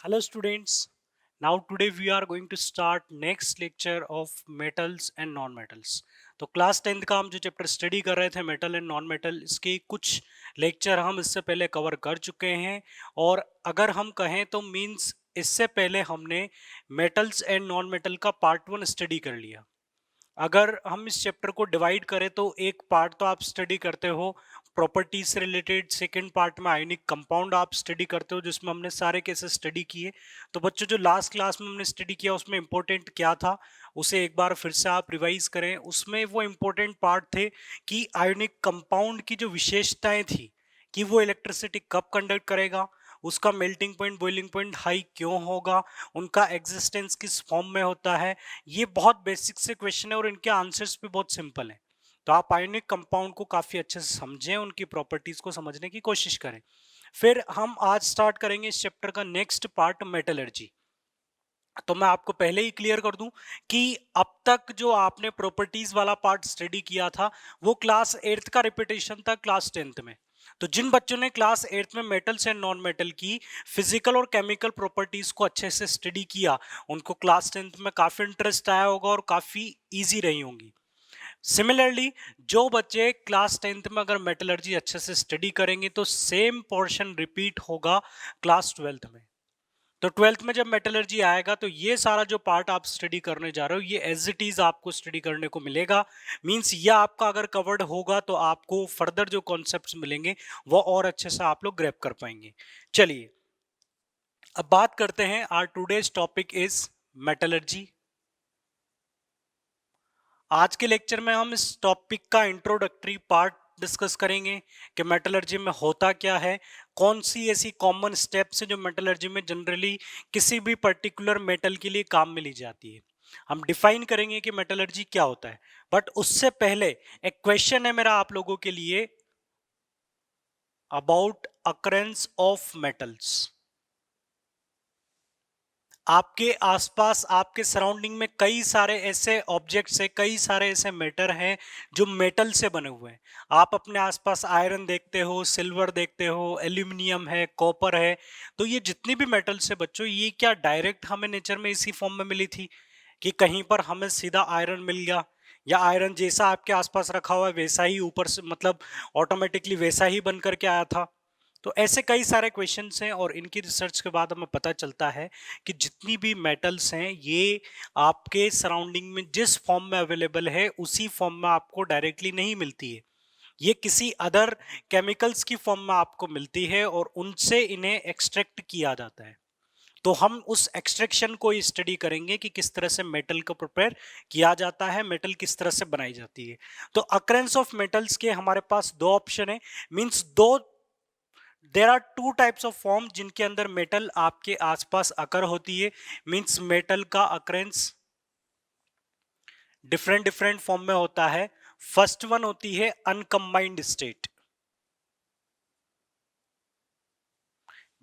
Hello students. Now today we are going to start next lecture of metals and non-metals. तो class 10th का हम जो chapter study कर रहे थे मेटल एंड नॉन मेटल, इसके कुछ लेक्चर हम इससे पहले कवर कर चुके हैं। और अगर हम कहें तो मींस इससे पहले हमने मेटल्स एंड नॉन मेटल का पार्ट 1 स्टडी कर लिया। अगर हम इस चैप्टर को डिवाइड करें तो एक पार्ट तो आप स्टडी करते हो प्रॉपर्टीज से रिलेटेड, सेकंड पार्ट में आयनिक कंपाउंड आप स्टडी करते हो जिसमें हमने सारे केसेस स्टडी किए। तो बच्चों जो लास्ट क्लास में हमने स्टडी किया उसमें इंपॉर्टेंट क्या था उसे एक बार फिर से आप रिवाइज करें। उसमें वो इंपॉर्टेंट पार्ट थे कि आयनिक कंपाउंड की जो विशेषताएं थी कि वो इलेक्ट्रिसिटी कब कंडक्ट करेगा, उसका melting point boiling point high क्यों होगा, उनका एग्जिस्टेंस किस फॉर्म में होता है। ये बहुत बेसिक से क्वेश्चन है और इनके आंसर्स भी बहुत सिंपल हैं। तो आप आयनिक कंपाउंड को काफी अच्छे से समझें, उनकी प्रॉपर्टीज को समझने की कोशिश करें। फिर हम आज स्टार्ट करेंगे इस चैप्टर का नेक्स्ट पार्ट, मेटलर्जी। तो मैं आपको पहले ही क्लियर कर दूं कि अब तक जो आपने प्रॉपर्टीज वाला पार्ट स्टडी किया था वो क्लास 8th का रिपीटेशन था क्लास 10th में। तो जिन बच्चों ने क्लास 8th में मेटल्स एंड नॉन मेटल की फिजिकल और केमिकल प्रॉपर्टीज को अच्छे से स्टडी किया उनको क्लास 10th में काफी इंटरेस्ट आया होगा और काफी इजी रही होंगी। सिमिलरली जो बच्चे क्लास 10th में अगर मेटलर्जी अच्छे से स्टडी करेंगे तो सेम पोर्शन रिपीट होगा क्लास 12th में। तो 12th में जब मेटलर्जी आएगा तो ये सारा जो पार्ट आप स्टडी करने जा रहे हो ये एज इट इज आपको स्टडी करने को मिलेगा। मींस ये आपका अगर कवर्ड होगा तो आपको फर्दर जो कॉन्सेप्ट्स मिलेंगे वो और अच्छे से आप लोग ग्रैब कर पाएंगे। चलिए अब बात करते हैं, our today's topic is metallurgy. आज के लेक्चर में हम इस टॉपिक का इंट्रोडक्टरी पार्ट डिस्कस करेंगे कि मेटलर्जी में होता क्या है, कौन सी ऐसी कॉमन स्टेप्स है जो मेटलर्जी में जनरली किसी भी पर्टिकुलर मेटल के लिए काम में ली जाती है। हम डिफाइन करेंगे कि मेटलर्जी क्या होता है। बट उससे पहले एक क्वेश्चन है मेरा आप लोगों के लिए अबाउट अकरेंस ऑफ मेटल्स। आपके आसपास आपके सराउंडिंग में कई सारे ऐसे ऑब्जेक्ट्स हैं, कई सारे ऐसे मैटर हैं जो मेटल से बने हुए हैं। आप अपने आसपास आयरन देखते हो, सिल्वर देखते हो, एल्यूमिनियम है, कॉपर है। तो ये जितनी भी मेटल्स है बच्चों, ये क्या डायरेक्ट हमें नेचर में इसी फॉर्म में मिली थी कि कहीं पर हमें सीधा आयरन मिल गया, या आयरन जैसा आपके आसपास रखा हुआ है वैसा ही ऊपर से मतलब ऑटोमेटिकली वैसा ही बन करके आया था। तो ऐसे कई सारे क्वेश्चंस हैं और इनकी रिसर्च के बाद हमें पता चलता है कि जितनी भी मेटल्स हैं ये आपके सराउंडिंग में जिस फॉर्म में अवेलेबल है उसी फॉर्म में आपको डायरेक्टली नहीं मिलती है। ये किसी अदर केमिकल्स की फॉर्म में आपको मिलती है और उनसे इन्हें एक्सट्रैक्ट किया जाता है। तो हम उस एक्सट्रैक्शन को स्टडी करेंगे कि किस तरह से मेटल को प्रिपेयर किया जाता है, मेटल किस तरह से बनाई जाती है। तो अकरेंस ऑफ मेटल्स के हमारे पास दो ऑप्शन है, मींस दो, there are two types of form जिनके अंदर मेटल आपके आसपास अकर होती है। मींस मेटल का अकरेंस डिफरेंट डिफरेंट फॉर्म में होता है। फर्स्ट वन होती है अनकंबाइंड स्टेट,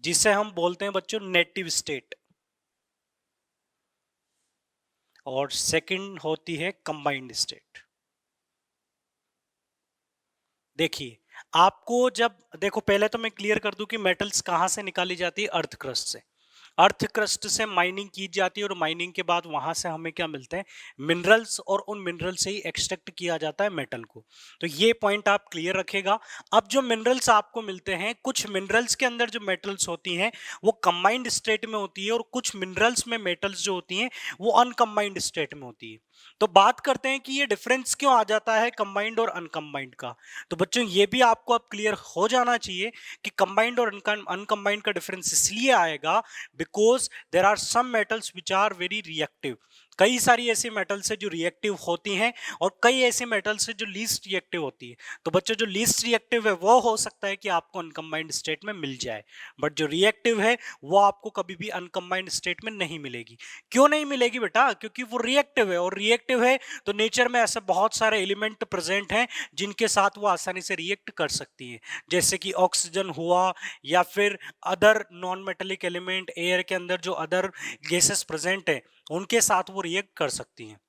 जिसे हम बोलते हैं बच्चों नेटिव स्टेट, और सेकंड होती है कंबाइंड स्टेट। देखिए आपको जब देखो, पहले तो मैं क्लियर कर दूं कि मेटल्स कहां से निकाली जाती है, अर्थ क्रस्ट से। अर्थ क्रस्ट से माइनिंग की जाती है और माइनिंग के बाद वहां से हमें क्या मिलते हैं, मिनरल्स, और उन मिनरल से ही एक्सट्रैक्ट किया जाता है मेटल को। तो ये पॉइंट आप क्लियर रखेगा। अब जो मिनरल्स आपको मिलते हैं, कुछ मिनरल्स के अंदर जो मेटल्स होती हैं वो कंबाइंड स्टेट में होती है और कुछ मिनरल्स में मेटल्स जो होती हैं वो अनकंबाइंड स्टेट में होती है। तो बात करते हैं कि ये डिफरेंस क्यों आ जाता है कंबाइंड और अनकंबाइंड का। तो बच्चों ये भी आपको अब क्लियर हो जाना चाहिए कि कंबाइंड और अनकंबाइंड का डिफरेंस इसलिए आएगा because there are some metals which are very reactive. कई सारी ऐसी मेटल्स है जो रिएक्टिव होती हैं और कई ऐसी मेटल्स है जो लीस्ट रिएक्टिव होती है। तो बच्चों जो लीस्ट रिएक्टिव है वो हो सकता है कि आपको अनकंबाइंड स्टेट में मिल जाए, बट जो रिएक्टिव है वो आपको कभी भी अनकंबाइंड स्टेट में नहीं मिलेगी। क्यों नहीं मिलेगी बेटा, क्योंकि वो रिएक्टिव है, और रिएक्टिव है तो नेचर में ऐसे बहुत सारे एलिमेंट प्रेजेंट हैं जिनके साथ वो आसानी से रिएक्ट कर सकती है, जैसे कि ऑक्सीजन हुआ या फिर other non metallic element air के अंदर जो अदर गैसेस प्रेजेंट है उनके साथ वो रिएक्ट कर सकती हैं।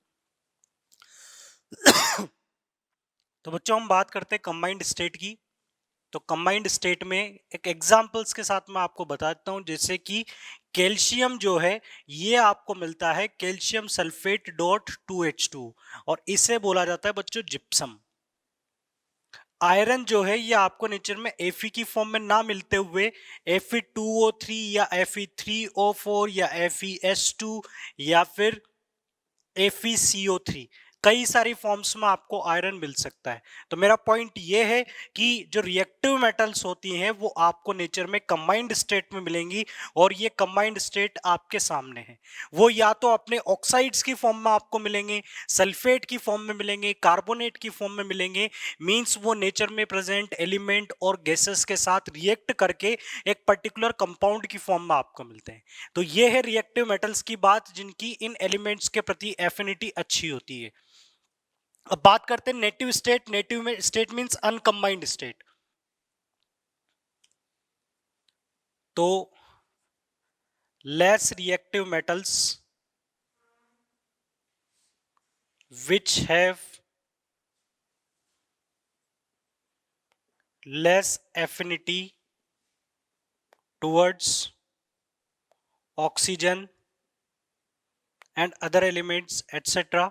तो बच्चों हम बात करते हैं कंबाइंड स्टेट की। तो कंबाइंड स्टेट में एक एग्जांपल्स के साथ मैं आपको बताता हूं, जैसे कि कैल्शियम जो है ये आपको मिलता है कैल्शियम सल्फेट डॉट 2H2 और इसे बोला जाता है बच्चों जिप्सम। आयरन जो है ये आपको नेचर में Fe की फॉर्म में ना मिलते हुए Fe2O3 या Fe3O4 या FeS2 या फिर FeCO3 कई सारी फॉर्म्स में आपको आयरन मिल सकता है। तो मेरा पॉइंट ये है कि जो रिएक्टिव मेटल्स होती हैं वो आपको नेचर में कंबाइंड स्टेट में मिलेंगी और ये कंबाइंड स्टेट आपके सामने है। वो या तो अपने ऑक्साइड्स की फॉर्म में आपको मिलेंगे, सल्फेट की फॉर्म में मिलेंगे, कार्बोनेट की फॉर्म में मिलेंगे, मींस वो नेचर में प्रेजेंट एलिमेंट और गैसेस के साथ रिएक्ट करके एक पर्टिकुलर कंपाउंड की फॉर्म में आपको मिलते हैं। तो ये है रिएक्टिव मेटल्स की बात जिनकी इन एलिमेंट्स के प्रति एफिनिटी अच्छी होती है। अब बात करते हैं नेटिव स्टेट। नेटिव में स्टेट मींस अनकंबाइंड स्टेट। तो less reactive metals which have less affinity towards oxygen and other elements etc.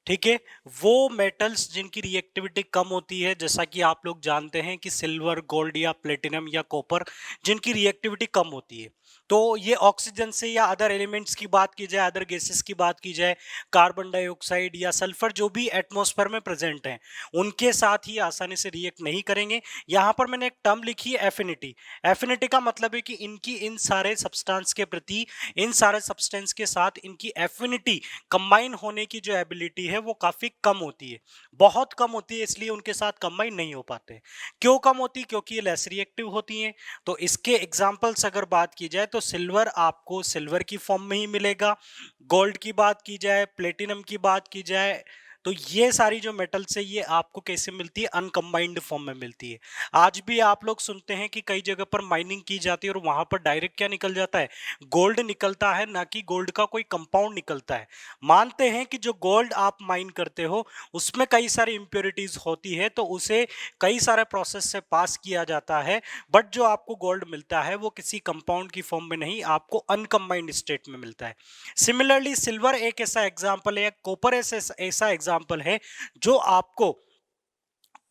ठीक है, वो मेटल्स जिनकी रिएक्टिविटी कम होती है, जैसा कि आप लोग जानते हैं कि सिल्वर, गोल्ड या प्लेटिनम या कॉपर जिनकी रिएक्टिविटी कम होती है। तो ये ऑक्सीजन से या अदर एलिमेंट्स की बात की जाए, अदर गैसेस की बात की जाए, कार्बन डाइऑक्साइड या सल्फर जो भी एटमॉस्फेयर में प्रेजेंट हैं उनके साथ ही आसानी से रिएक्ट नहीं करेंगे। यहाँ पर मैंने एक टर्म लिखी है एफिनिटी। एफिनिटी का मतलब है कि इनकी इन सारे सब्सटेंस के प्रति, इन सारे सब्सटेंस के साथ इनकी एफिनिटी कंबाइन होने की जो एबिलिटी है वो काफी कम होती है, बहुत कम होती है, इसलिए उनके साथ कंबाइन नहीं हो पाते। क्यों कम होती? क्योंकि ये लेस रिएक्टिव होती हैं। तो इसके एग्जांपल्स अगर बात की जाए तो सिल्वर आपको सिल्वर की फॉर्म में ही मिलेगा, गोल्ड की बात की जाए, प्लेटिनम की बात की जाए, तो ये सारी जो मेटल्स है ये आपको कैसे मिलती है? अनकंबाइंड फॉर्म में मिलती है। आज भी आप लोग सुनते हैं कि कई जगह पर माइनिंग की जाती है और वहां पर डायरेक्ट क्या निकल जाता है? गोल्ड निकलता है, ना कि गोल्ड का कोई कंपाउंड निकलता है। मानते हैं कि जो गोल्ड आप माइन करते हो उसमें कई सारी इंप्योरिटीज होती है, तो उसे कई सारे प्रोसेस से पास किया जाता है, बट जो आपको गोल्ड मिलता है वो किसी कंपाउंड की फॉर्म में नहीं, आपको अनकंबाइंड स्टेट में मिलता है। सिमिलरली सिल्वर एक ऐसा एग्जाम्पल है, कॉपर ऐसा एग्जाम्पल है जो आपको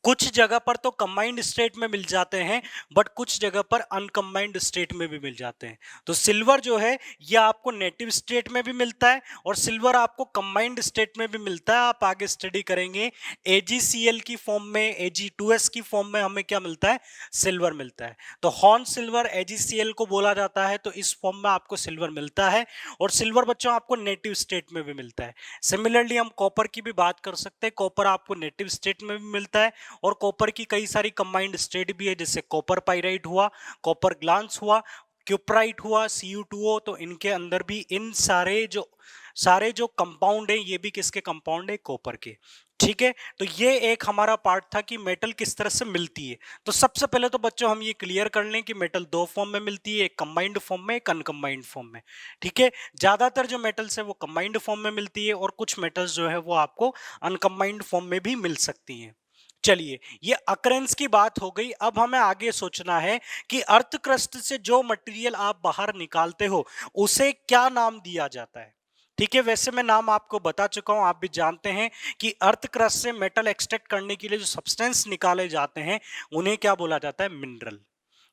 कुछ जगह पर तो कंबाइंड स्टेट में मिल जाते हैं, बट कुछ जगह पर अनकंबाइंड स्टेट में भी मिल जाते हैं। तो सिल्वर जो है ये आपको नेटिव स्टेट में भी मिलता है और सिल्वर आपको कंबाइंड स्टेट में भी मिलता है। आप आगे स्टडी करेंगे AgCl की फॉर्म में, Ag2S की फॉर्म में हमें क्या मिलता है? सिल्वर मिलता है। तो हॉर्न सिल्वर AgCl को बोला जाता है, तो इस फॉर्म में आपको सिल्वर मिलता है और सिल्वर बच्चों आपको नेटिव स्टेट में भी मिलता है। सिमिलरली हम कॉपर की भी बात कर सकते हैं, कॉपर आपको नेटिव स्टेट में भी मिलता है और कॉपर की कई सारी कंबाइंड स्टेट भी है, जैसे कॉपर पाइराइट हुआ, कॉपर ग्लांस हुआ, क्यूप्राइट हुआ, Cu2O। तो इनके अंदर भी इन सारे जो कंपाउंड है ये भी किसके कंपाउंड है? कॉपर के। ठीक है, तो ये एक हमारा पार्ट था कि मेटल किस तरह से मिलती है। तो सबसे पहले तो बच्चों हम ये क्लियर कर लें कि मेटल दो फॉर्म में मिलती है, एक कंबाइंड फॉर्म में, एक अनकंबाइंड फॉर्म में। ठीक है, ज्यादातर जो मेटल्स है वो कंबाइंड फॉर्म में मिलती है और कुछ मेटल्स जो है वो आपको अनकंबाइंड फॉर्म में भी मिल सकती हैं। चलिए, ये अकरेंस की बात हो गई। अब हमें आगे सोचना है कि अर्थ क्रस्ट से जो मटेरियल आप बाहर निकालते हो उसे क्या नाम दिया जाता है। ठीक है, वैसे मैं नाम आपको बता चुका हूं, आप भी जानते हैं कि अर्थ क्रस्ट से मेटल एक्सट्रैक्ट करने के लिए जो सब्सटेंस निकाले जाते हैं उन्हें क्या बोला जाता है? मिनरल।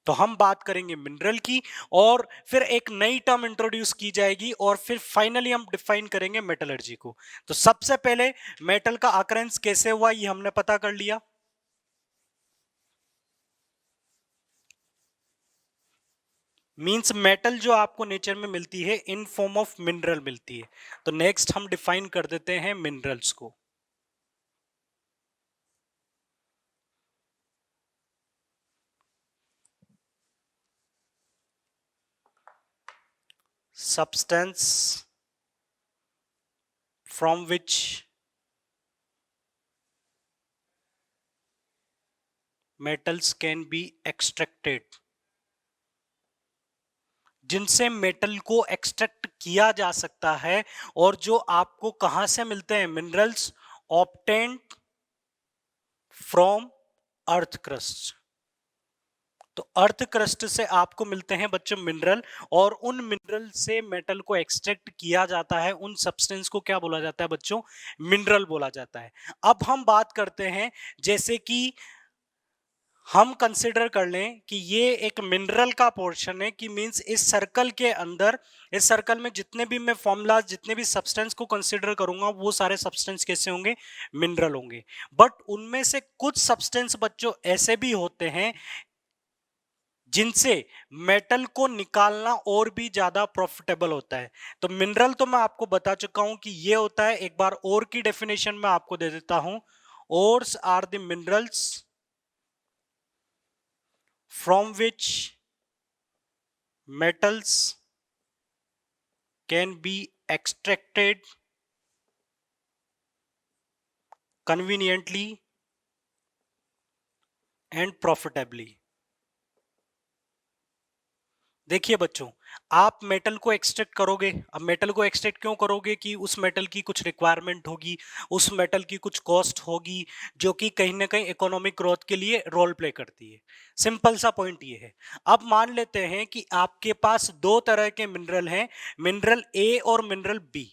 तो हम बात करेंगे मिनरल की और फिर एक नई टर्म इंट्रोड्यूस की जाएगी और फिर फाइनली हम डिफाइन करेंगे मेटलर्जी को। तो सबसे पहले मेटल का अकरेंस कैसे हुआ ये हमने पता कर लिया। मींस मेटल जो आपको नेचर में मिलती है इन फॉर्म ऑफ मिनरल मिलती है। तो नेक्स्ट हम डिफाइन कर देते हैं मिनरल्स को। Substance from which metals can be extracted, जिनसे मेटल को एक्सट्रैक्ट किया जा सकता है और जो आपको कहां से मिलते हैं? Minerals obtained from earth crust. तो अर्थ क्रस्ट से आपको मिलते हैं बच्चों मिनरल, और उन मिनरल से मेटल को एक्सट्रैक्ट किया जाता है, उन सब्सटेंस को क्या बोला जाता है बच्चों, मिनरल बोला जाता है। अब हम बात करते हैं, जैसे कि हम कंसिडर कर लें कि ये एक मिनरल का पोर्शन है, कि मींस इस सर्कल के अंदर, इस सर्कल में जितने भी मैं फॉर्मूलाज, जितने भी सब्सटेंस को कंसिडर करूंगा, वो सारे सब्सटेंस कैसे होंगे, मिनरल होंगे। बट उनमें से कुछ सब्सटेंस बच्चों ऐसे भी होते हैं जिनसे मेटल को निकालना और भी ज्यादा प्रॉफिटेबल होता है। तो मिनरल तो मैं आपको बता चुका हूं कि ये होता है, एक बार और की डेफिनेशन मैं आपको दे देता हूं। Ores are the minerals from which metals can be extracted conveniently and profitably। देखिए बच्चों, आप मेटल को एक्सट्रैक्ट करोगे। अब मेटल को एक्सट्रैक्ट क्यों करोगे, कि उस मेटल की कुछ रिक्वायरमेंट होगी, उस मेटल की कुछ कॉस्ट होगी, जो कि कहीं ना कहीं इकोनॉमिक ग्रोथ के लिए रोल प्ले करती है। सिंपल सा पॉइंट ये है। अब मान लेते हैं कि आपके पास दो तरह के मिनरल हैं, मिनरल ए और मिनरल बी।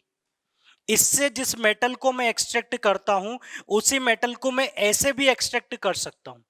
इससे जिस मेटल को मैं एक्सट्रैक्ट करता हूं, उसी मेटल को मैं ऐसे भी एक्सट्रैक्ट कर सकता हूं।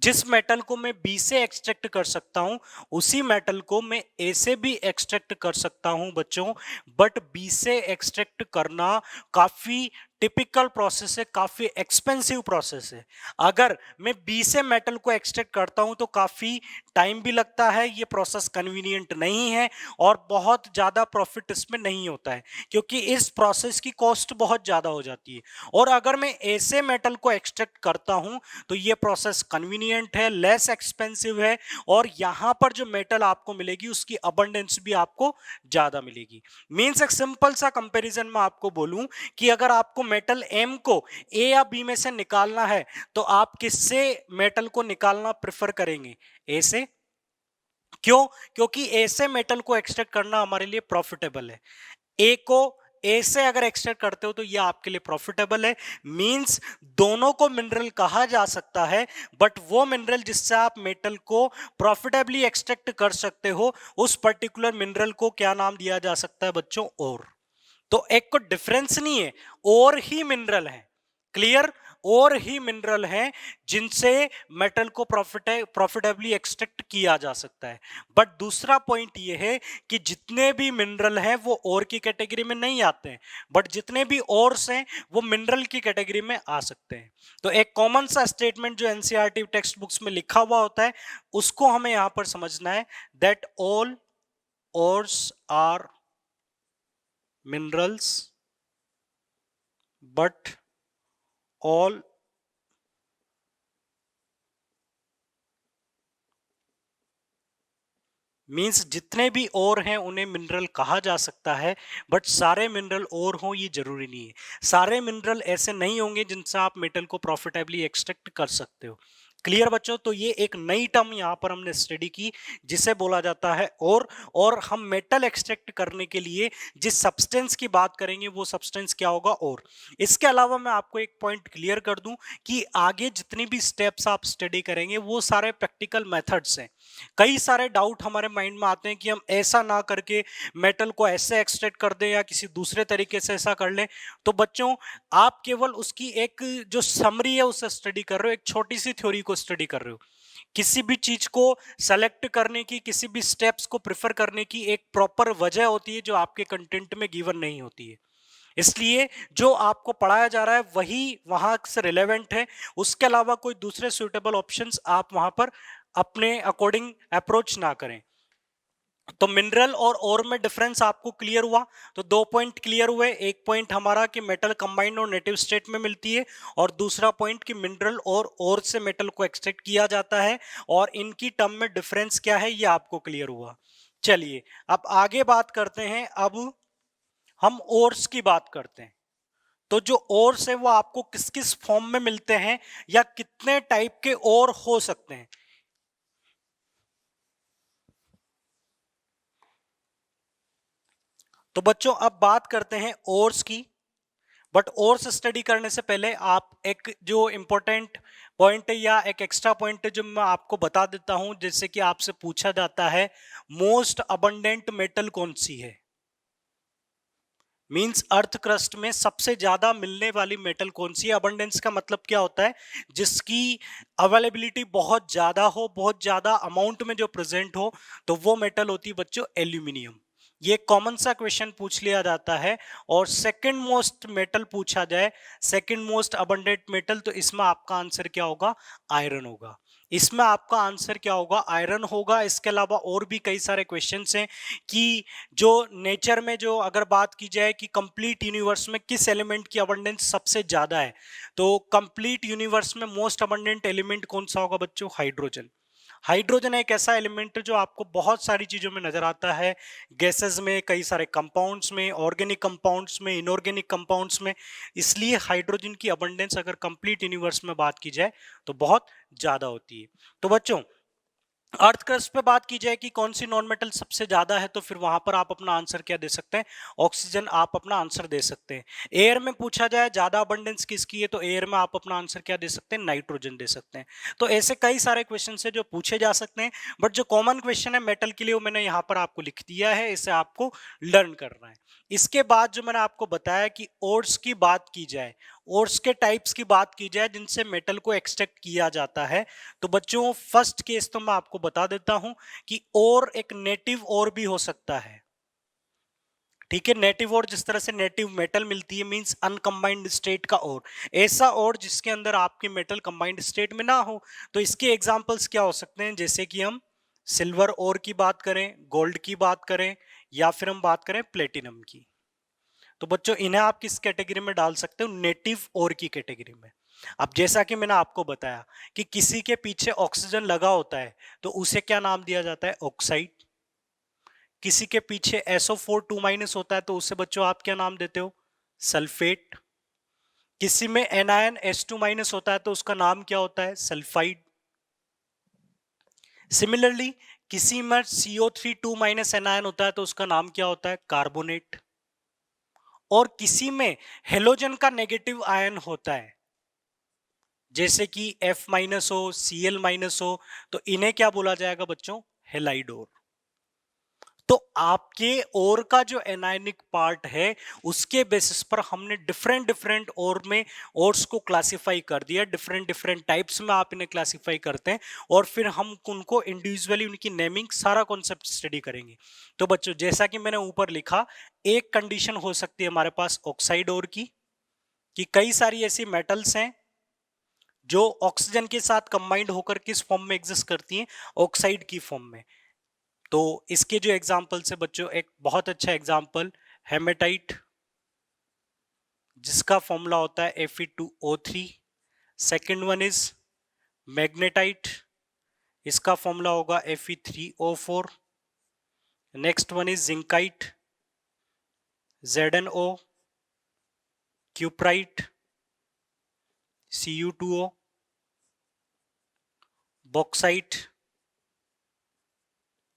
जिस मेटल को मैं बी से एक्सट्रैक्ट कर सकता हूं, उसी मेटल को मैं ए से भी एक्सट्रैक्ट कर सकता हूं बच्चों। बट बी से एक्सट्रैक्ट करना काफी टिपिकल प्रोसेस है, काफी एक्सपेंसिव प्रोसेस है। अगर मैं बी से मेटल को एक्सट्रैक्ट करता हूं तो काफी टाइम भी लगता है, ये प्रोसेस कन्वीनियंट नहीं है, और बहुत ज्यादा प्रॉफिट इसमें नहीं होता है, क्योंकि इस प्रोसेस की कॉस्ट बहुत ज्यादा हो जाती है। और अगर मैं ए से मेटल को एक्सट्रैक्ट करता हूं तो ये प्रोसेस कन्वीनियंट है, लेस एक्सपेंसिव है, और यहां पर जो मेटल आपको मिलेगी उसकी अबंडेंस भी आपको ज्यादा मिलेगी। मींस एक सिंपल सा कंपैरिजन में आपको बोलूं कि अगर आपको मेटल एम को ए या बी में से निकालना है, तो आप किससे मेटल को निकालना प्रेफर करेंगे, ए से। क्यों? क्योंकि ए से मेटल को एक्सट्रैक्ट करना हमारे लिए प्रॉफिटेबल है। ए को ए से अगर एक्सट्रैक्ट करते हो तो ये आपके लिए प्रॉफिटेबल है। मींस दोनों को मिनरल कहा जा सकता है, बट वो मिनरल जिससे आप मेटल को प्रॉफिटेबली एक्सट्रैक्ट कर सकते हो, उस पर्टिकुलर मिनरल को क्या नाम दिया जा सकता है बच्चों, ओर। तो एक को डिफरेंस नहीं है, और ही मिनरल है, क्लियर, और ही मिनरल हैं जिनसे मेटल को प्रॉफिटेबली एक्सट्रैक्ट किया जा सकता है। बट दूसरा पॉइंट ये है कि जितने भी मिनरल हैं वो और की कैटेगरी में नहीं आते हैं, बट जितने भी ओर्स हैं वो मिनरल की कैटेगरी में आ सकते हैं। तो एक कॉमन सा स्टेटमेंट जो एनसीईआरटी टेक्स्ट बुक्स में लिखा हुआ होता है, उसको हमें यहां पर समझना है, that all ores are minerals but all means जितने भी और हैं उन्हें मिनरल कहा जा सकता है, बट सारे मिनरल और हों ये जरूरी नहीं है। सारे मिनरल ऐसे नहीं होंगे जिनसे आप मेटल को प्रॉफिटेबली एक्सट्रैक्ट कर सकते हो। क्लियर बच्चों? तो ये एक नई टर्म यहाँ पर हमने स्टडी की, जिसे बोला जाता है और हम मेटल एक्सट्रैक्ट करने के लिए जिस सब्सटेंस की बात करेंगे वो सब्सटेंस क्या होगा, और। इसके अलावा मैं आपको एक पॉइंट क्लियर कर दूं कि आगे जितनी भी स्टेप्स आप स्टडी करेंगे वो सारे प्रैक्टिकल मेथड्स हैं। कई सारे डाउट हमारे माइंड में आते हैं कि हम ऐसा ना करके मेटल को ऐसे एक्सट्रैक्ट कर दें या किसी दूसरे तरीके से ऐसा कर लें। तो बच्चों, आप केवल उसकी एक जो समरी है उसे स्टडी कर रहे हो, एक छोटी सी थ्योरी को स्टडी कर रहे हो। किसी भी चीज को सेलेक्ट करने की, किसी भी स्टेप्स को प्रिफर करने की एक प्रॉपर वजह होती है जो आपके कंटेंट में गिवन नहीं होती है। इसलिए जो आपको पढ़ाया जा रहा है वही वहां से रिलेवेंट है, उसके अलावा कोई दूसरे सुटेबल ऑप्शंस आप वहां पर अपने अकॉर्डिंग अप्रोच ना करें। तो मिनरल और ओर में डिफरेंस आपको क्लियर हुआ। तो दो पॉइंट क्लियर हुए, एक पॉइंट हमारा कि मेटल कंबाइंड और नेटिव स्टेट में मिलती है, और दूसरा पॉइंट कि मिनरल और ओर से मेटल को एक्सट्रैक्ट किया जाता है, और इनकी टर्म में डिफरेंस क्या है ये आपको क्लियर हुआ। चलिए अब आगे बात करते हैं। अब हम ओर्स की बात करते हैं। तो जो ओर्स है वो आपको किस किस फॉर्म में मिलते हैं, या कितने टाइप के ओर हो सकते हैं। तो बच्चों अब बात करते हैं ओर्स की। बट और से स्टडी करने से पहले आप एक जो इम्पोर्टेंट पॉइंट है या एक एक्स्ट्रा पॉइंट है जो मैं आपको बता देता हूं, जैसे कि आपसे पूछा जाता है मोस्ट अबंडेंट मेटल कौन सी है, मींस अर्थ क्रस्ट में सबसे ज्यादा मिलने वाली मेटल कौन सी है। अबंडेंस का मतलब क्या होता है, जिसकी अवेलेबिलिटी बहुत ज्यादा हो, बहुत ज्यादा अमाउंट में जो प्रेजेंट हो, तो वो मेटल होती है बच्चों एल्यूमिनियम। ये कॉमन सा क्वेश्चन पूछ लिया जाता है। और सेकंड मोस्ट मेटल पूछा जाए, सेकंड मोस्ट अबंडेंट मेटल, तो इसमें आपका आंसर क्या होगा, आयरन होगा। इसमें आपका आंसर क्या होगा, आयरन होगा। इसके अलावा और भी कई सारे क्वेश्चंस हैं कि जो नेचर में, जो अगर बात की जाए कि कंप्लीट यूनिवर्स में किस एलिमेंट की अबंडेंस सबसे ज्यादा है, तो कंप्लीट यूनिवर्स में मोस्ट अबंडेंट एलिमेंट कौन सा होगा बच्चों, हाइड्रोजन। हाइड्रोजन एक ऐसा एलिमेंट है जो आपको बहुत सारी चीजों में नजर आता है, गैसेस में, कई सारे कंपाउंड्स में, ऑर्गेनिक कंपाउंड्स में, इनऑर्गेनिक कंपाउंड्स में। इसलिए हाइड्रोजन की अबंडेंस अगर कंप्लीट यूनिवर्स में बात की जाए तो बहुत ज्यादा होती है। तो बच्चों अर्थ क्रस्ट पे बात की जाए कि कौन सी नॉन मेटल सबसे ज्यादा है, तो फिर वहां पर आप अपना आंसर क्या दे सकते हैं, ऑक्सीजन आप अपना आंसर दे सकते हैं। एयर में पूछा जाए ज्यादा अबंडेंस किसकी है, तो एयर में आप अपना आंसर क्या दे सकते हैं, नाइट्रोजन दे सकते हैं। तो ऐसे कई सारे क्वेश्चन है जो पूछे जा सकते हैं, बट जो कॉमन क्वेश्चन है मेटल के लिए वो मैंने यहाँ पर आपको लिख दिया है, इसे आपको लर्न करना है। इसके बाद जो मैंने आपको बताया कि ओर्स की बात की जाए, ओर्स के टाइप्स की बात की जाए जिनसे मेटल को एक्सट्रैक्ट किया जाता है, तो बच्चों फर्स्ट केस तो मैं आपको बता देता हूं कि और एक नेटिव और भी हो सकता है। ठीक है, नेटिव और जिस तरह से नेटिव मेटल मिलती है, मींस अनकंबाइंड स्टेट का और, ऐसा और जिसके अंदर आपके मेटल कंबाइंड स्टेट में ना हो। तो इसके एग्जांपल्स क्या हो सकते हैं, जैसे कि हम सिल्वर और की बात करें, गोल्ड की बात करें, या फिर हम बात करें प्लेटिनम की। तो बच्चों इन्हें आप किस कैटेगरी में डाल सकते हो, नेटिव और की कैटेगरी में। अब जैसा कि मैंने आपको बताया कि किसी के पीछे ऑक्सीजन लगा होता है तो उसे क्या नाम दिया जाता है, ऑक्साइड। किसी के पीछे SO4 2- होता है तो उसे बच्चों आप क्या नाम देते हो, सल्फेट। किसी में एनायन H2- होता है तो उसका नाम क्या होता है, सल्फाइड। सिमिलरली किसी में CO3 2- एनायन होता है तो उसका नाम क्या होता है, कार्बोनेट। और किसी में हेलोजन का नेगेटिव आयन होता है, जैसे कि F- हो, Cl- हो, तो इन्हें क्या बोला जाएगा बच्चों, हेलाइड ओर। तो आपके ओर का जो एनायनिक पार्ट है उसके बेसिस पर हमने डिफरेंट डिफरेंट ओर में ओर्स को क्लासिफाई कर दिया, डिफरेंट डिफरेंट टाइप्स में आप इन्हें क्लासिफाई करते हैं, और फिर हम उनको इंडिविजुअली उनकी नेमिंग सारा कॉन्सेप्ट स्टडी करेंगे। तो बच्चों जैसा कि मैंने ऊपर लिखा, एक कंडीशन हो सकती है हमारे पास ऑक्साइड ओर की, कि कई सारी ऐसी मेटल्स हैं जो ऑक्सीजन के साथ कंबाइंड होकर किस फॉर्म में एग्जिस्ट करती हैं, ऑक्साइड की फॉर्म में। तो इसके जो एग्जांपल्स है बच्चों, एक बहुत अच्छा एग्जांपल हेमेटाइट, जिसका फॉर्मूला होता है Fe2O3। Second one is magnetite, इसका फॉर्मूला होगा Fe3O4। Next one is zincite, ZnO। Cuprite, Cu2O। Bauxite,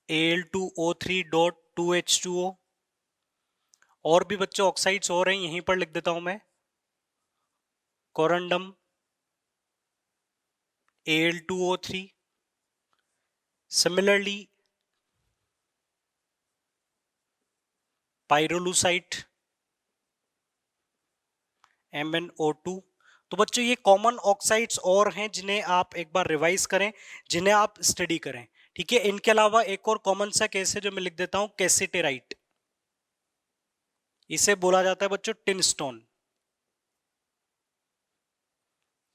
Al2O3.2H2O। और भी बच्चों ऑक्साइड्स हो रहे हैं, यहीं पर लिख देता हूं मैं, कोरंडम, Al2O3। Similarly पाइरोलुसाइट, MnO2। तो बच्चों ये कॉमन ऑक्साइड्स और हैं जिन्हें आप एक बार रिवाइज करें, जिन्हें आप स्टडी करें। ठीक है, इनके अलावा एक और कॉमन सा केस है जो मैं लिख देता हूं, कैसिटेराइट। इसे बोला जाता है बच्चों टिन स्टोन।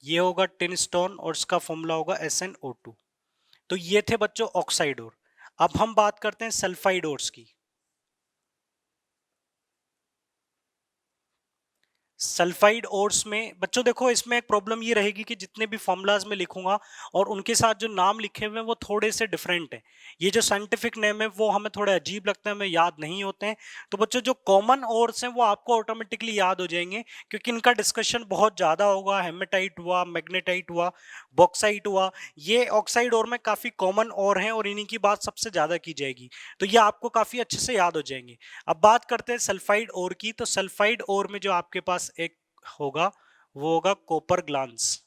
ये होगा टिन स्टोन और इसका फॉर्मूला होगा SnO2। तो ये थे बच्चों ऑक्साइड और। अब हम बात करते हैं सल्फाइड ओर्स की। सल्फाइड ओर्स में बच्चों देखो, इसमें एक प्रॉब्लम ये रहेगी कि जितने भी फॉर्मूलाज में लिखूंगा और उनके साथ जो नाम लिखे हुए हैं वो थोड़े से डिफरेंट हैं। ये जो साइंटिफिक नेम है वो हमें थोड़े अजीब लगते हैं, हमें याद नहीं होते हैं। तो बच्चों जो कॉमन ओर्स हैं वो आपको ऑटोमेटिकली याद हो जाएंगे, क्योंकि इनका डिस्कशन बहुत ज्यादा होगा। हेमेटाइट हुआ, मैग्नेटाइट हुआ, बॉक्साइट हुआ, ये ऑक्साइड ओर में काफी कॉमन और हैं और इन्हीं की बात सबसे ज्यादा की जाएगी। तो ये आपको काफी अच्छे से याद हो जाएंगे। अब बात करते हैं सल्फाइड ओर की। तो सल्फाइड ओर में जो आपके पास एक होगा वो होगा कॉपर ग्लांस।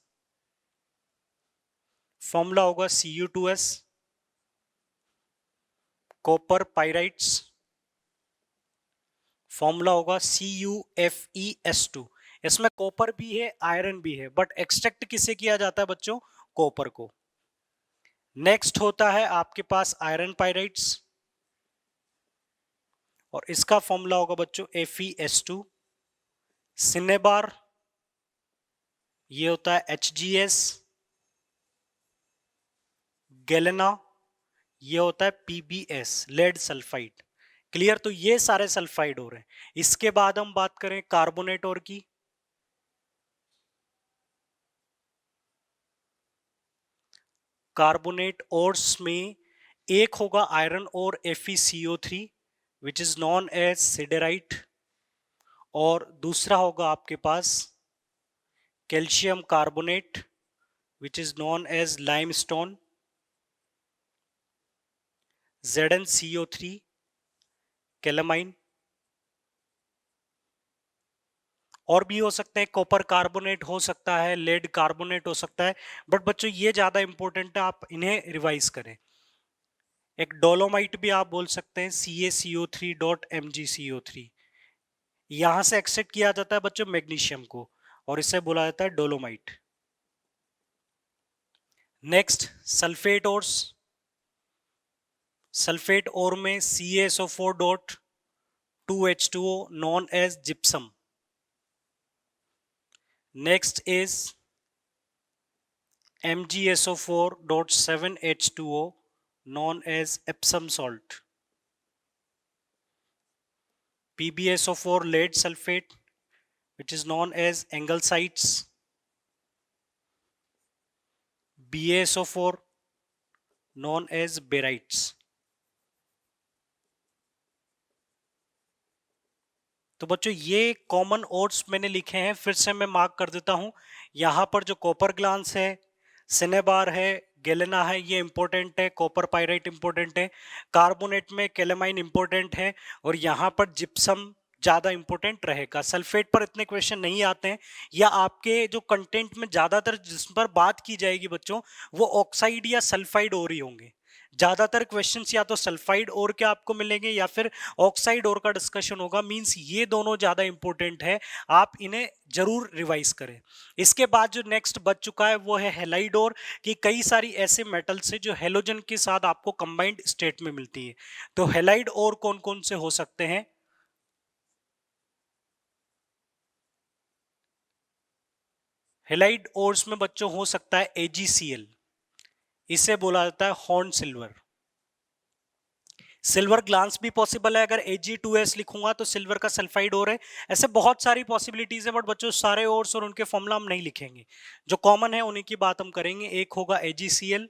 फॉर्मूला होगा Cu2s, कॉपर पाइराइट्स, फॉर्मूला होगा CuFeS2। इसमें कॉपर भी है, आयरन भी है, बट एक्सट्रैक्ट किसे किया जाता है बच्चों? कॉपर को। नेक्स्ट होता है आपके पास आयरन पाइराइट्स, और इसका फॉर्मूला होगा बच्चों FeS2। सिनेबार, ये होता है HgS। गैलेना, ये होता है PbS, लेड सल्फाइड। क्लियर? तो ये सारे सल्फाइड हो रहे हैं। इसके बाद हम बात करें कार्बोनेट और की। कार्बोनेट ओर्स में एक होगा आयरन और FeCO3 which is known as siderite, और दूसरा होगा आपके पास calcium carbonate which is known as limestone, ZnCO3 calamine. और भी हो सकते हैं, कॉपर कार्बोनेट हो सकता है, लेड कार्बोनेट हो सकता है, बट बच्चों ये ज्यादा इंपॉर्टेंट है, आप इन्हें रिवाइज करें। एक डोलोमाइट भी आप बोल सकते हैं, CaCO3.MgCO3। यहां से एक्सट्रैक्ट किया जाता है बच्चों मैग्नीशियम को, और इसे बोला जाता है dolomite. Next sulphate ores. Sulphate ore में CaSO4.2H2O known as gypsum. Next is MgSO4.7H2O known as Epsom salt. PbSO4 lead sulfate which is known as Anglesites. BaSO4 known as barytes. तो बच्चों ये कॉमन ओर्स मैंने लिखे हैं, फिर से मैं मार्क कर देता हूं। यहां पर जो कॉपर ग्लांस है, सिनेबार है, गैलेना है, ये इंपॉर्टेंट है। कॉपर पाइराइट इंपॉर्टेंट है। कार्बोनेट में कैलामाइन इंपॉर्टेंट है, और यहां पर जिप्सम ज्यादा इंपॉर्टेंट रहेगा। सल्फेट पर इतने क्वेश्चन नहीं आते हैं, या आपके जो कंटेंट में ज्यादातर जिस पर बात की जाएगी बच्चों, वो ऑक्साइड या सल्फाइड और ही होंगे। ज्यादातर क्वेश्चंस या तो सल्फाइड और के आपको मिलेंगे, या फिर ऑक्साइड और का डिस्कशन होगा। मींस ये दोनों ज्यादा इंपॉर्टेंट है, आप इन्हें जरूर रिवाइज करें। इसके बाद जो नेक्स्ट बच चुका है वो है हेलाइड और, कि कई सारी ऐसे मेटल्स है जो हेलोजन के साथ आपको कंबाइंड स्टेट में मिलती है। तो हेलाइड और कौन कौन से हो सकते हैं? हेलाइड ओर्स में बच्चों हो सकता है AgCl, इसे बोला जाता है हॉर्न सिल्वर। सिल्वर ग्लांस भी पॉसिबल है, अगर Ag2S लिखूंगा तो सिल्वर का सल्फाइड और है। ऐसे बहुत सारी पॉसिबिलिटीज है, बट बच्चों सारे ओर्स और उनके फॉर्मूला हम नहीं लिखेंगे। जो कॉमन है उन्हीं की बात हम करेंगे। एक होगा AgCl,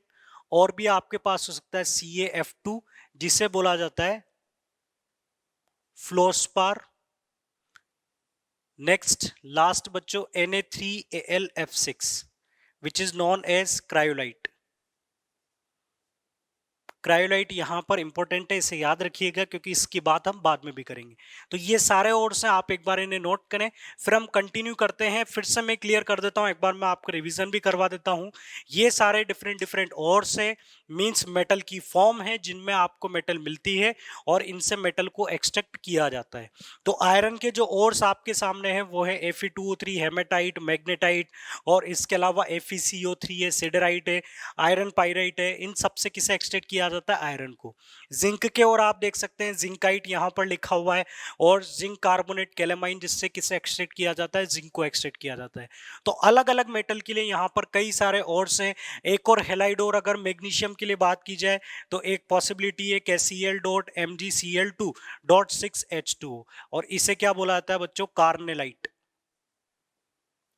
और भी आपके पास हो सकता है CaF2 जिसे बोला जाता है फ्लोरस्पार। नेक्स्ट लास्ट बच्चों Na3AlF6 which is known as cryolite. Cryolite यहां पर इंपॉर्टेंट है, इसे याद रखिएगा, क्योंकि इसकी बात हम बाद में भी करेंगे। तो ये सारे ओर्स हैं, आप एक बार इन्हें नोट करें, फिर हम कंटिन्यू करते हैं। फिर से मैं क्लियर कर देता हूं, एक बार मैं आपको रिवीजन भी करवा देता हूं। ये सारे डिफरेंट डिफरेंट ओर्स है, मींस मेटल की फॉर्म है जिनमें आपको मेटल मिलती है, और इनसे मेटल को एक्सट्रैक्ट किया जाता है। तो आयरन के जो ओर्स आपके सामने है वो है Fe2O3 हेमेटाइट, मैग्नेटाइट, और इसके अलावा FeCO3 है, सिडराइट है, आयरन पाइराइट है। इन सबसे किसे एक्सट्रैक्ट किया जाता है? आयरन को। जिंक के और आप देख सकते हैं जिंकाइट यहां पर लिखा हुआ है, और जिंक कार्बोनेट कैलामाइन, जिससे किसे एक्सट्रैक्ट किया जाता है? जिंक को एक्सट्रैक्ट किया जाता है। तो अलग अलग मेटल के लिए यहां पर कई सारे ओर्स हैं। एक और हेलाइड और, अगर मैग्नीशियम के लिए बात की जाए तो एक पॉसिबिलिटी है KCl.MgCl2.6H2O, और इसे क्या बोला जाता है बच्चों? कार्नेलाइट।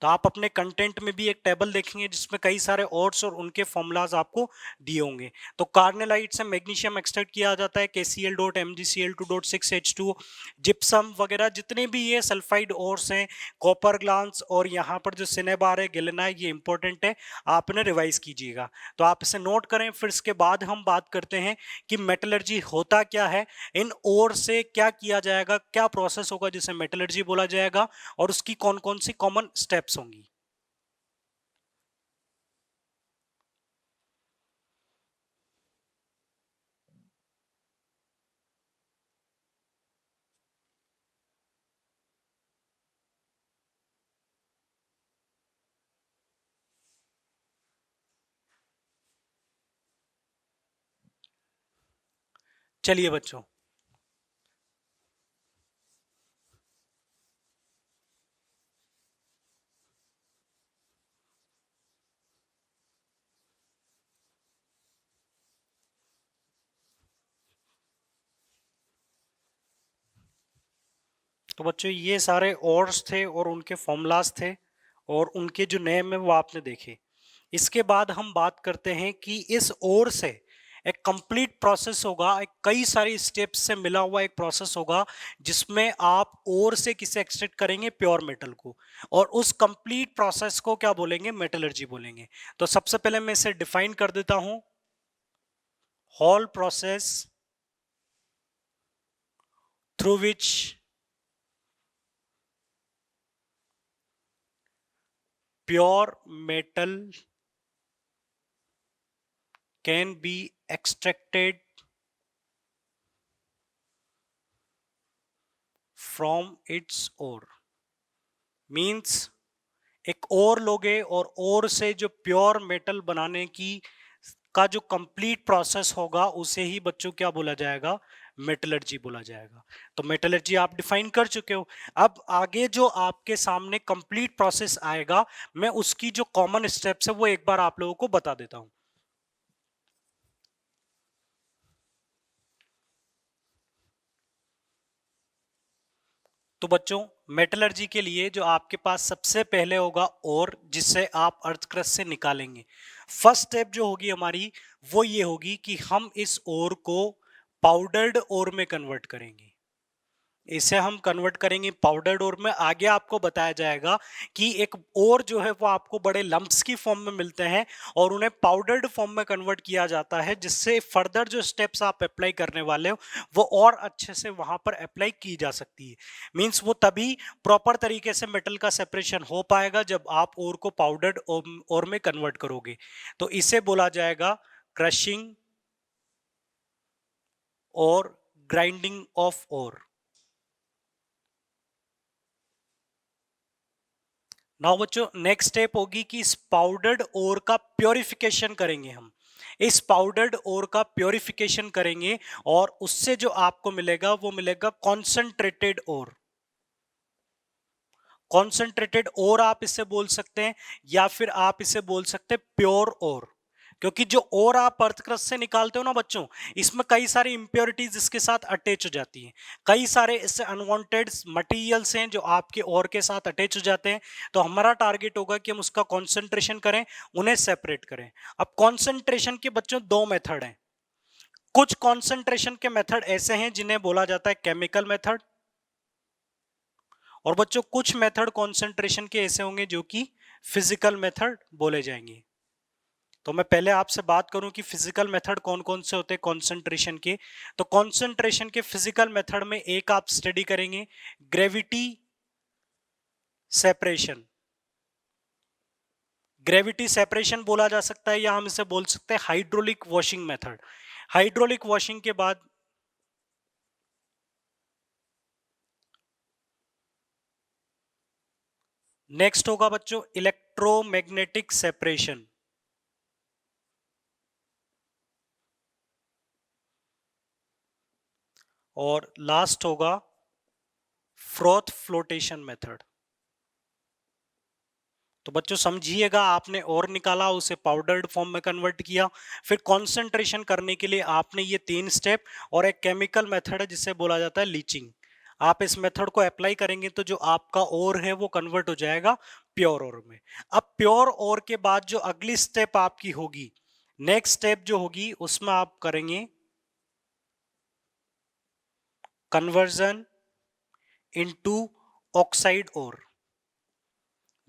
तो आप अपने कंटेंट में भी एक टेबल देखेंगे जिसमें कई सारे ओर्स और उनके फॉर्मूलाज आपको दिए होंगे। तो कार्नेलाइट से मैग्नीशियम एक्सट्रैक्ट किया जाता है KCl.MgCl2.6H2। जिप्सम वगैरह जितने भी ये सल्फाइड ओर्स हैं, कॉपर ग्लांस और यहाँ पर जो सिनेबार है, गिलेनाइट, ये इंपॉर्टेंट है, आपने रिवाइज कीजिएगा। तो आप इसे नोट करें। फिर इसके बाद हम बात करते हैं कि मेटलर्जी होता क्या है, इन ओर से क्या किया जाएगा, क्या प्रोसेस होगा जिसे मेटलर्जी बोला जाएगा, और उसकी कौन कौन सी कॉमन स्टेप्स होंगी। चलिए बच्चों, तो बच्चों ये सारे ओर्स थे और उनके फॉर्मूलाज थे और उनके जो नेम है वो आपने देखे। इसके बाद हम बात करते हैं कि इस ओर से एक कंप्लीट प्रोसेस होगा, एक कई सारी स्टेप्स से मिला हुआ एक प्रोसेस होगा जिसमें आप ओर से किसे एक्सट्रैक्ट करेंगे, प्योर मेटल को, और उस कंप्लीट प्रोसेस को क्या बोलेंगे, मेटलर्जी बोलेंगे। तो सबसे पहले मैं इसे डिफाइन कर देता हूं। whole process through which pure metal can be extracted from its ore। Means एक और लोगे और ओर से जो प्योर मेटल बनाने की का जो कंप्लीट प्रोसेस होगा उसे ही बच्चों क्या बोला जाएगा, मेटलर्जी बोला जाएगा। तो मेटलर्जी आप डिफाइन कर चुके हो। अब आगे जो आपके सामने कंप्लीट प्रोसेस आएगा, मैं उसकी जो कॉमन स्टेप्स है वो एक बार आप लोगों को बता देता हूं। तो बच्चों, मेटलर्जी के लिए जो आपके पास सबसे पहले होगा और जिससे आप अर्थ क्रस्ट से निकालेंगे, फर्स्ट स्टेप जो होगी हमारी वो ये होगी कि हम इस ओर को पाउडर्ड ओर में कन्वर्ट करेंगे। इसे हम कन्वर्ट करेंगे पाउडर्ड ओर में। आगे आपको बताया जाएगा कि एक और जो है वो आपको बड़े लंप्स की फॉर्म में मिलते हैं और उन्हें पाउडर्ड फॉर्म में कन्वर्ट किया जाता है, जिससे फर्दर जो स्टेप्स आप अप्लाई करने वाले हो वो और अच्छे से वहां पर अप्लाई की जा सकती है। मींस वो तभी प्रॉपर तरीके से मेटल का सेपरेशन हो पाएगा जब आप ओर को पाउडर्ड ओर में कन्वर्ट करोगे। तो इसे बोला जाएगा क्रशिंग और ग्राइंडिंग ऑफ ओर। नाउ बच्चों, नेक्स्ट स्टेप होगी कि इस पाउडर्ड ओर का प्योरिफिकेशन करेंगे हम। इस पाउडर्ड ओर का प्योरिफिकेशन करेंगे और उससे जो आपको मिलेगा वो मिलेगा कॉन्सेंट्रेटेड ओर। कॉन्सेंट्रेटेड ओर आप इसे बोल सकते हैं या फिर आप इसे बोल सकते हैं प्योर ओर, क्योंकि जो ओर आप अर्थ क्रस्ट से निकालते हो ना बच्चों, इसमें कई सारी इंप्योरिटीज इसके साथ अटैच हो जाती हैं। कई सारे इससे अनवांटेड मटेरियल्स हैं जो आपके ओर के साथ अटैच हो जाते हैं। तो हमारा टारगेट होगा कि हम उसका कॉन्सेंट्रेशन करें, उन्हें सेपरेट करें। अब कॉन्सेंट्रेशन के बच्चों दो मेथड हैं। कुछ कॉन्सेंट्रेशन के मेथड ऐसे हैं जिन्हें बोला जाता है केमिकल मेथड, और बच्चों कुछ मेथड कंसंट्रेशन के ऐसे होंगे जो कि फिजिकल मेथड बोले जाएंगे। तो मैं पहले आपसे बात करूं कि फिजिकल मेथड कौन कौन से होते हैं कंसंट्रेशन के। तो कंसंट्रेशन के फिजिकल मेथड में एक आप स्टडी करेंगे ग्रेविटी सेपरेशन। ग्रेविटी सेपरेशन बोला जा सकता है या हम इसे बोल सकते हैं hydraulic washing method. Hydraulic washing के बाद नेक्स्ट होगा बच्चों इलेक्ट्रोमैग्नेटिक सेपरेशन, और लास्ट होगा फ्रोथ फ्लोटेशन मेथड। तो बच्चों समझिएगा, आपने और निकाला, उसे पाउडर्ड फॉर्म में कन्वर्ट किया, फिर कंसंट्रेशन करने के लिए आपने ये तीन स्टेप, और एक केमिकल मेथड है जिसे बोला जाता है लीचिंग। आप इस मेथड को अप्लाई करेंगे तो जो आपका ओर है वो कन्वर्ट हो जाएगा प्योर ओर में। अब प्योर ओर के बाद जो अगली स्टेप आपकी होगी, नेक्स्ट स्टेप जो होगी उसमें आप करेंगे कन्वर्जन इनटू ऑक्साइड ओर।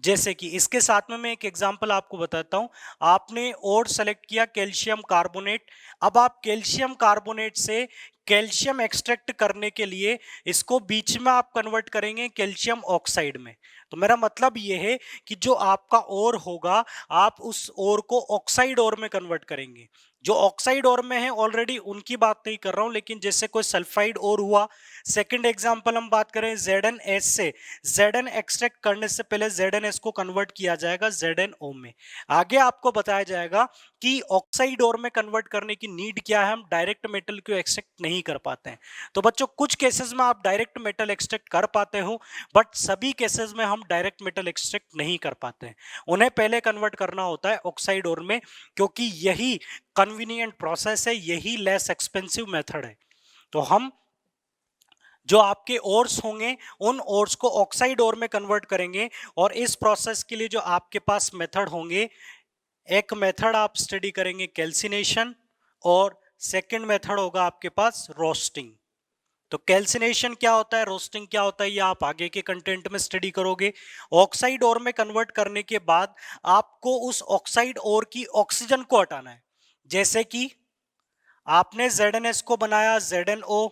जैसे कि इसके साथ में मैं एक एग्जांपल आपको बताता हूं। आपने और सेलेक्ट किया कैल्शियम कार्बोनेट। अब आप कैल्शियम कार्बोनेट से कैल्शियम एक्सट्रैक्ट करने के लिए इसको बीच में आप कन्वर्ट करेंगे कैल्शियम ऑक्साइड में। तो मेरा मतलब ये है कि जो आपका ओर होगा, आप उस ओर को ऑक्साइड ओर में कन्वर्ट करेंगे। जो ऑक्साइड ओर में है ऑलरेडी उनकी बात नहीं कर रहा हूं, लेकिन जैसे कोई सल्फाइड ओर हुआ। सेकंड एग्जांपल हम बात करें ZnS से, Zn एक्सट्रैक्ट करने से पहले ZnS को कन्वर्ट किया जाएगा ZnO में। आगे आपको बताया जाएगा कि ऑक्साइड ओर में कन्वर्ट करने की नीड क्या है, हम डायरेक्ट मेटल को एक्सट्रैक्ट नहीं कर पाते हैं। तो बच्चों कुछ केसेस में आप डायरेक्ट मेटल एक्सट्रैक्ट कर पाते हो, बट सभी केसेस में हम डायरेक्ट मेटल एक्सट्रैक्ट नहीं कर पाते हैं। उन्हें पहले कन्वर्ट करना होता है ऑक्साइड ओर में, क्योंकि यही कन्वीनियंट प्रोसेस है, यही लेस एक्सपेंसिव मेथड है। तो हम जो आपके ओर्स होंगे उन ओर्स को ऑक्साइड ओर में कन्वर्ट करेंगे, और इस प्रोसेस के लिए जो आपके पास मेथड होंगे, एक मेथड आप स्टडी करेंगे कैल्सिनेशन, और सेकंड मेथड होगा आपके पास रोस्टिंग। तो कैल्सिनेशन क्या होता है, रोस्टिंग क्या होता है, ये आप आगे के कंटेंट में स्टडी करोगे। ऑक्साइड ओर में कन्वर्ट करने के बाद आपको उस ऑक्साइड ओर की ऑक्सीजन को हटाना है। जैसे कि आपने ZnS को बनाया ZnO,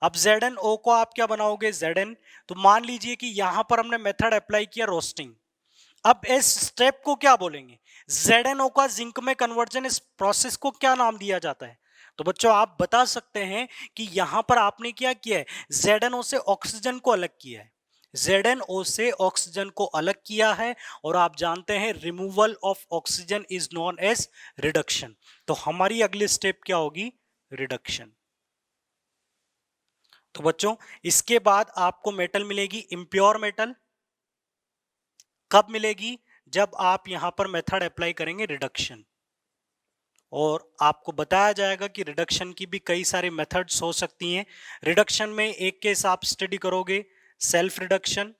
अब ZnO को आप क्या बनाओगे Zn। तो मान लीजिए कि यहां पर हमने मेथड अप्लाई किया रोस्टिंग। अब इस स्टेप को क्या बोलेंगे, ZnO का जिंक में कन्वर्जन, इस प्रोसेस को क्या नाम दिया जाता है। तो बच्चों आप बता सकते हैं कि यहां पर आपने क्या किया है, ZnO से ऑक्सीजन को अलग किया है। ZnO से ऑक्सीजन को अलग किया है, और आप जानते हैं removal of oxygen is known as reduction. तो हमारी अगली स्टेप क्या होगी, रिडक्शन। तो बच्चों इसके बाद आपको मेटल मिलेगी इम्प्योर मेटल। कब मिलेगी, जब आप यहां पर मेथड अप्लाई करेंगे रिडक्शन। और आपको बताया जाएगा कि रिडक्शन की भी कई सारी मेथड्स हो सकती हैं। रिडक्शन में एक केस आप स्टडी करोगे सेल्फ रिडक्शन।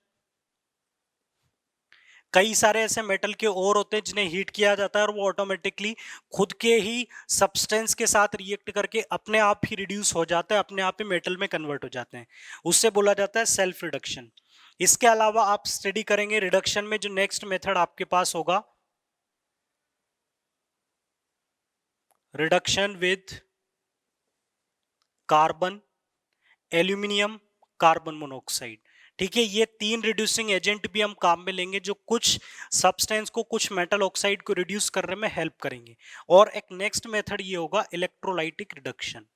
कई सारे ऐसे मेटल के ओर होते हैं जिन्हें हीट किया जाता है, और वो ऑटोमेटिकली खुद के ही सब्सटेंस के साथ रिएक्ट करके अपने आप ही रिड्यूस हो जाता है, अपने आप ही मेटल में कन्वर्ट हो जाते हैं। उससे बोला जाता है सेल्फ रिडक्शन। इसके अलावा आप स्टडी करेंगे रिडक्शन में जो नेक्स्ट मेथड आपके पास होगा, reduction with carbon, aluminium, carbon monoxide. ठीक है, ये तीन रिड्यूसिंग एजेंट भी हम काम में लेंगे जो कुछ सब्सटेंस को, कुछ मेटल ऑक्साइड को रिड्यूस करने में हेल्प करेंगे। और एक नेक्स्ट मेथड ये होगा इलेक्ट्रोलाइटिक रिडक्शन।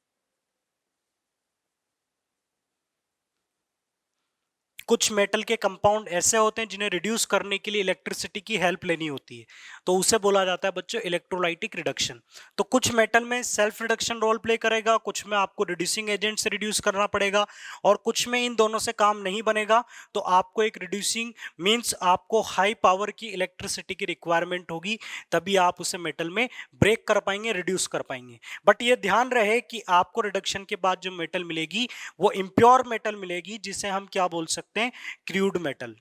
कुछ मेटल के कंपाउंड ऐसे होते हैं जिन्हें रिड्यूस करने के लिए इलेक्ट्रिसिटी की हेल्प लेनी होती है, तो उसे बोला जाता है बच्चों इलेक्ट्रोलाइटिक रिडक्शन। तो कुछ मेटल में सेल्फ रिडक्शन रोल प्ले करेगा, कुछ में आपको रिड्यूसिंग एजेंट से रिड्यूस करना पड़ेगा, और कुछ में इन दोनों से काम नहीं बनेगा। तो आपको एक रिड्यूसिंग मींस आपको हाई पावर की इलेक्ट्रिसिटी की रिक्वायरमेंट होगी, तभी आप उसे मेटल में ब्रेक कर पाएंगे, रिड्यूस कर पाएंगे। बट ये ध्यान रहे कि आपको रिडक्शन के बाद जो मेटल मिलेगी वो इम्प्योर मेटल मिलेगी, जिसे हम क्या बोल सकते हैं, क्रूड मेटल।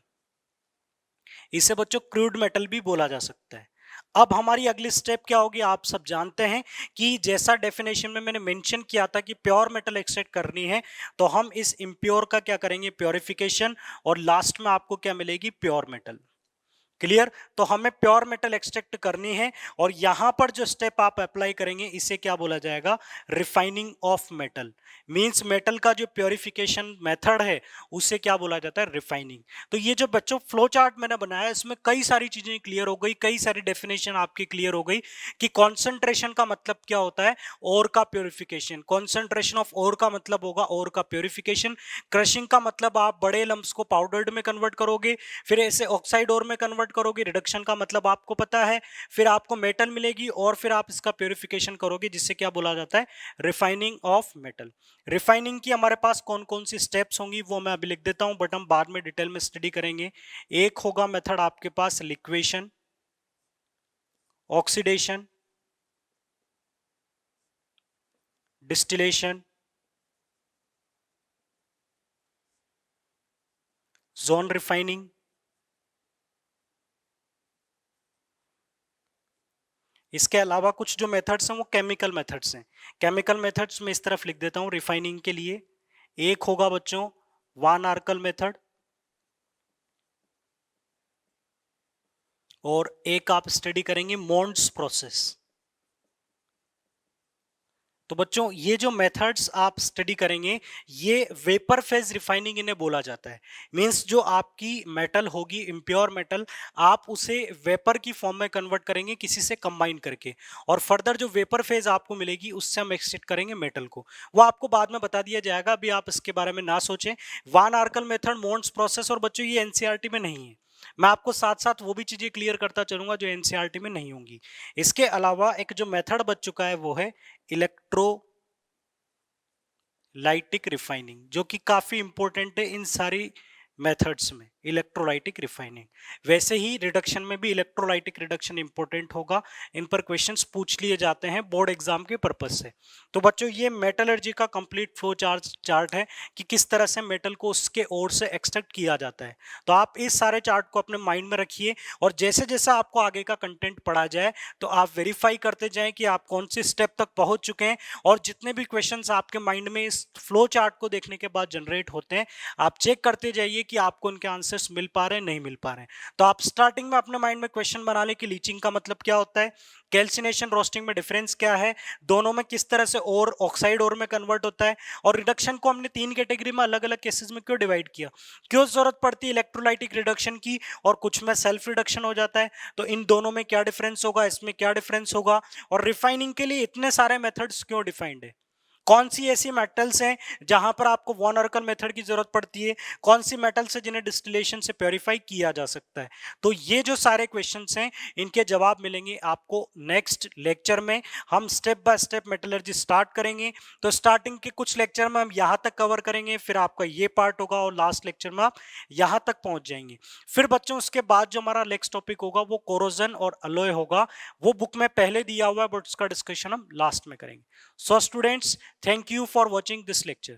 इसे बच्चों क्रूड मेटल भी बोला जा सकता है। अब हमारी अगली स्टेप क्या होगी, आप सब जानते हैं कि जैसा डेफिनेशन में मैंने मेंशन किया था कि प्योर मेटल एक्सट्रैक्ट करनी है, तो हम इस इम्प्योर का क्या करेंगे, प्योरिफिकेशन, और लास्ट में आपको क्या मिलेगी, प्योर मेटल। क्लियर। तो हमें प्योर मेटल एक्सट्रैक्ट करनी है, और यहां पर जो स्टेप आप अप्लाई करेंगे इसे क्या बोला जाएगा, refining of metal. Means metal का जो प्योरिफिकेशन मेथड है उसे क्या बोला जाता है, रिफाइनिंग। तो ये जो बच्चों फ्लो चार्ट मैंने बनाया इसमें कई सारी चीजें क्लियर हो गई, कई सारी डेफिनेशन आपकी क्लियर हो गई कि कॉन्सेंट्रेशन का मतलब क्या होता है, ओर का प्योरिफिकेशन। कॉन्सेंट्रेशन ऑफ ओर का मतलब होगा ओर का प्योरिफिकेशन। क्रशिंग का मतलब आप बड़े लम्प्स को पाउडर्ड में कन्वर्ट करोगे, फिर ऐसे ऑक्साइड ओर में कन्वर्ट करोगे। रिडक्शन का मतलब आपको पता है, फिर आपको मेटल मिलेगी और फिर आप इसका प्योरिफिकेशन करोगे, जिससे क्या बोला जाता है, रिफाइनिंग ऑफ मेटल। रिफाइनिंग की हमारे पास कौन कौन सी स्टेप्स होंगी वो मैं अभी लिख देता हूं, बट हम बाद में डिटेल में स्टडी करेंगे। एक होगा मेथड आपके पास liquation, oxidation, distillation, zone refining, इसके अलावा कुछ जो मेथड्स हैं वो केमिकल मेथड्स हैं। केमिकल मेथड्स में इस तरफ लिख देता हूं रिफाइनिंग के लिए। एक होगा बच्चों वान आर्कल मेथड, और एक आप स्टडी करेंगे मोन्ड्स प्रोसेस। तो बच्चों ये जो मेथड्स आप स्टडी करेंगे ये वेपर फेज रिफाइनिंग इन्हें बोला जाता है। मींस जो आपकी मेटल होगी इम्प्योर मेटल, आप उसे वेपर की फॉर्म में कन्वर्ट करेंगे किसी से कंबाइन करके, और फर्दर जो वेपर फेज आपको मिलेगी उससे हम एक्सट्रैक्ट करेंगे मेटल को। वो आपको बाद में बता दिया जाएगा, अभी आप इसके बारे में ना सोचें। वान आर्कल मेथड, मोन्ड्स प्रोसेस, और बच्चों ये एनसीईआरटी में नहीं है। मैं आपको साथ साथ वो भी चीजें क्लियर करता चलूंगा जो एनसीईआरटी में नहीं होंगी। इसके अलावा एक जो मेथड बच चुका है वो है इलेक्ट्रोलाइटिक रिफाइनिंग, जो कि काफी इंपॉर्टेंट है इन सारी मेथड्स में, इलेक्ट्रोलाइटिक रिफाइनिंग। वैसे ही रिडक्शन में भी इलेक्ट्रोलाइटिक रिडक्शन इंपॉर्टेंट होगा, इन पर क्वेश्चंस पूछ लिए जाते हैं बोर्ड एग्जाम के पर्पस से। तो बच्चों ये मेटलर्जी का कंप्लीट फ्लो चार्ट है कि किस तरह से मेटल को उसके ओर से एक्सट्रैक्ट किया जाता है। तो आप इस सारे चार्ट को अपने माइंड में रखिए, और जैसे जैसे आपको आगे का कंटेंट पढ़ा जाए तो आप वेरीफाई करते जाएं कि आप कौन से स्टेप तक पहुंच चुके हैं, और जितने भी क्वेश्चंस आपके माइंड में इस फ्लो चार्ट को देखने के बाद जनरेट होते हैं आप चेक करते जाइए कि आपको उनके आंसर्स मिल पा रहे हैं नहीं मिल पा रहे हैं। तो आप स्टार्टिंग में अपने माइंड में क्वेश्चन बना लें कि लीचिंग का मतलब क्या होता है, कैल्सिनेशन रोस्टिंग में डिफरेंस क्या है, दोनों में किस तरह से और ऑक्साइड और में कन्वर्ट होता है, और रिडक्शन को हमने 3 कैटेगरी में अलग अलग केसेस में क्यों डिवाइड किया, क्यों जरूरत पड़ती है इलेक्ट्रोलाइटिक रिडक्शन की, और कुछ में सेल्फ रिडक्शन हो जाता है, तो इन दोनों में क्या डिफरेंस होगा, इसमें क्या डिफरेंस होगा, और रिफाइनिंग के लिए इतने सारे मेथड्स क्यों डिफाइंड है, कौन सी ऐसी मेटल्स हैं जहां पर आपको वॉन अर्कल मेथड की जरूरत पड़ती है, कौन सी मेटल्स है जिन्हें डिस्टिलेशन से प्योरीफाई किया जा सकता है। तो ये जो सारे क्वेश्चंस हैं इनके जवाब मिलेंगे आपको नेक्स्ट लेक्चर में। हम step by step metallurgy start करेंगे। तो स्टार्टिंग के कुछ लेक्चर में हम यहां तक कवर करेंगे, फिर आपका ये पार्ट होगा और लास्ट लेक्चर में आप यहां तक पहुंच जाएंगे। फिर बच्चों उसके बाद जो हमारा नेक्स्ट टॉपिक होगा वो कोरोजन और अलॉय होगा। वो बुक में पहले दिया हुआ है बट उसका डिस्कशन हम लास्ट में करेंगे। So students, thank you for watching this lecture.